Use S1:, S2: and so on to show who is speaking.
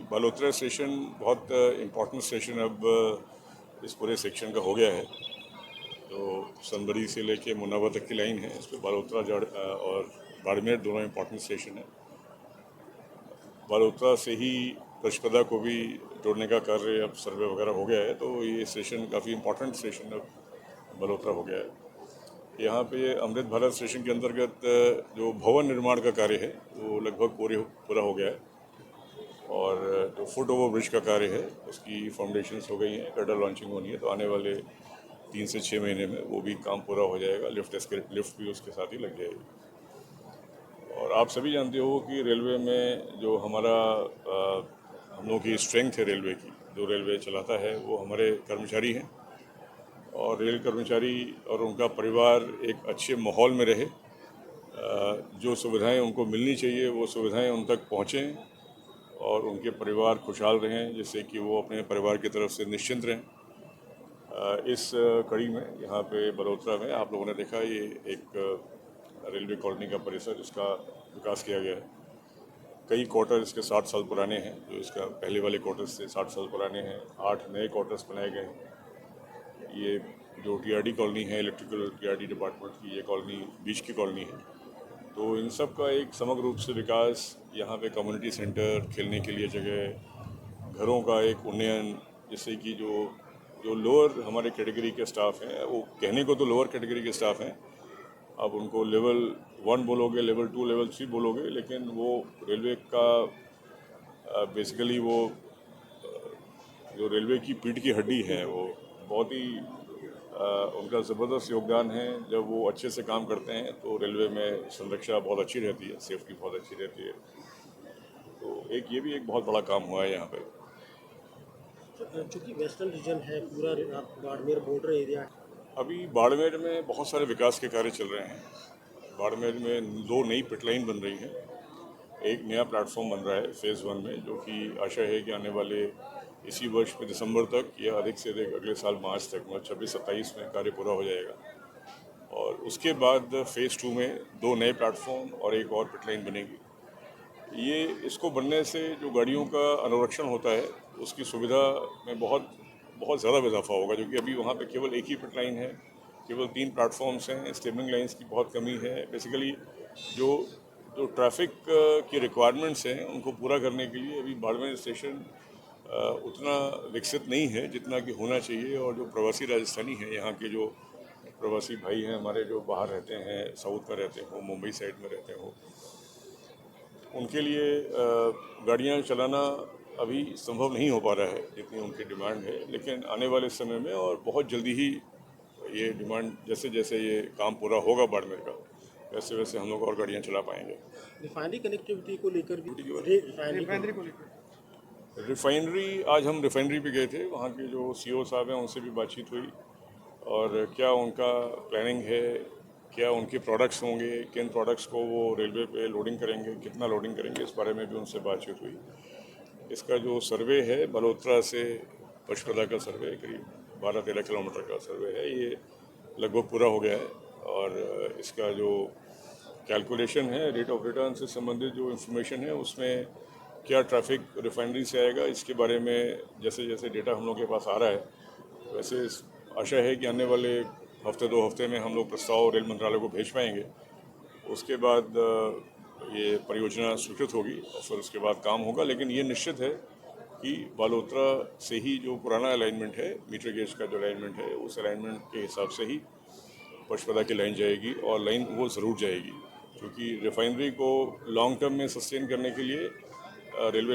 S1: Balotra station बहुत important station अब इस पूरे सेक्शन का हो गया है। तो सनबरी से लेके मुनावर तक की लाइन है, इस पर बालोतरा और बाड़मेर दोनों इम्पोर्टेंट स्टेशन है। बालोतरा से ही पचपदा को भी जोड़ने का कार्य अब सर्वे वगैरह हो गया है, तो ये स्टेशन काफ़ी इम्पोर्टेंट स्टेशन अब बालोतरा हो गया है। यहाँ पे अमृत भारत स्टेशन के अंतर्गत जो भवन निर्माण का कार्य है वो लगभग पूरा हो गया है, और जो फुट ओवर ब्रिज का कार्य है उसकी फाउंडेशंस हो गई हैं, गर्डर लॉन्चिंग होनी है, तो आने वाले 3 से 6 महीने में वो भी काम पूरा हो जाएगा। लिफ्ट भी उसके साथ ही लग जाएगी। और आप सभी जानते हो कि रेलवे में जो हमारा हम लोगों की स्ट्रेंथ है रेलवे की, जो रेलवे चलाता है वो हमारे कर्मचारी हैं, और रेल कर्मचारी और उनका परिवार एक अच्छे माहौल में रहे, जो सुविधाएं उनको मिलनी चाहिए वो सुविधाएं उन तक पहुँचें और उनके परिवार खुशहाल रहें, जिससे कि वो अपने परिवार की तरफ से निश्चिंत रहें। इस कड़ी में यहाँ पे बड़ोदरा में आप लोगों ने देखा ये एक रेलवे कॉलोनी का परिसर, इसका विकास किया गया है। कई क्वार्टर इसके 60 साल पुराने हैं, जो इसका पहले वाले क्वार्टर्स से 60 साल पुराने हैं। 8 नए क्वार्टर्स बनाए गए हैं। ये जो टीआरडी कॉलोनी है, इलेक्ट्रिकल टीआरडी डिपार्टमेंट की ये कॉलोनी बीच की कॉलोनी है, तो इन सब का एक समग्र रूप से विकास, यहाँ पे कम्युनिटी सेंटर, खेलने के लिए जगह, घरों का एक उन्नयन, जिससे कि जो जो लोअर हमारे कैटेगरी के स्टाफ हैं, वो कहने को तो लोअर कैटेगरी के स्टाफ हैं, अब उनको लेवल 1 बोलोगे, लेवल 2, लेवल 3 बोलोगे, लेकिन वो रेलवे का बेसिकली वो जो रेलवे की पीठ की हड्डी है, वो बहुत ही उनका ज़बरदस्त योगदान है। जब वो अच्छे से काम करते हैं तो रेलवे में संरक्षा बहुत अच्छी रहती है, सेफ्टी बहुत अच्छी रहती है। तो ये भी एक बहुत बड़ा काम हुआ है यहाँ पे।
S2: चूँकि वेस्टर्न रीजन है, पूरा बाड़मेर बॉर्डर एरिया।
S1: अभी बाड़मेर में बहुत सारे विकास के कार्य चल रहे हैं। बाड़मेर में 2 नई पिट लाइन बन रही हैं, एक नया प्लेटफॉर्म बन रहा है फेज़ 1 में, जो कि आशा है कि आने वाले इसी वर्ष में दिसंबर तक या अधिक से अधिक अगले साल मार्च तक, मतलब 26-27 में कार्य पूरा हो जाएगा। और उसके बाद फेज़ 2 में 2 नए प्लेटफॉर्म और एक और पिट लाइन बनेगी। ये इसको बनने से जो गाड़ियों का अनुरक्षण होता है उसकी सुविधा में बहुत बहुत ज़्यादा इजाफा होगा, क्योंकि अभी वहाँ पे केवल एक ही पिट लाइन है, केवल 3 प्लेटफॉर्म्स हैं, स्टेबलिंग लाइंस की बहुत कमी है। बेसिकली जो जो ट्रैफिक की रिक्वायरमेंट्स हैं उनको पूरा करने के लिए अभी बाड़मेर स्टेशन उतना विकसित नहीं है जितना कि होना चाहिए। और जो प्रवासी राजस्थानी हैं, यहाँ के जो प्रवासी भाई हैं हमारे, जो बाहर रहते हैं, साउथ में रहते हो, मुंबई साइड में रहते हो, उनके लिए गाड़ियाँ चलाना अभी संभव नहीं हो पा रहा है जितनी उनकी डिमांड है। लेकिन आने वाले समय में और बहुत जल्दी ही ये डिमांड, जैसे जैसे ये काम पूरा होगा बाड़मेर का, वैसे वैसे हम लोग और गाड़ियाँ चला पाएंगे।
S2: रिफाइनरी कनेक्टिविटी को लेकर भी
S1: रिफाइनरी, आज हम रिफाइनरी पे गए थे, वहाँ के जो सीईओ साहब हैं उनसे भी बातचीत हुई, और क्या उनका प्लानिंग है, क्या उनके प्रोडक्ट्स होंगे, किन प्रोडक्ट्स को वो रेलवे पे लोडिंग करेंगे, कितना लोडिंग करेंगे, इस बारे में भी उनसे बातचीत हुई। इसका जो सर्वे है बलोत्रा से पचपदा का सर्वे, करीब 12-13 किलोमीटर का सर्वे है, ये लगभग पूरा हो गया है। और इसका जो कैलकुलेशन है, रेट ऑफ रिटर्न से संबंधित जो इन्फॉर्मेशन है, उसमें क्या ट्रैफिक रिफाइनरी से आएगा, इसके बारे में जैसे जैसे डेटा हम लोग के पास आ रहा है, वैसे आशा है कि आने वाले हफ्ते 2 हफ्ते में हम लोग प्रस्ताव रेल मंत्रालय को भेज पाएंगे। उसके बाद ये परियोजना स्वीकृत होगी और फिर उसके बाद काम होगा। लेकिन ये निश्चित है कि बालोतरा से ही जो पुराना अलाइनमेंट है, मीटर गेज का जो अलाइनमेंट है, उस अलाइनमेंट के हिसाब से ही पचपदा की लाइन जाएगी, और लाइन वो ज़रूर जाएगी, क्योंकि रिफाइनरी को लॉन्ग टर्म में सस्टेन करने के लिए रेलवे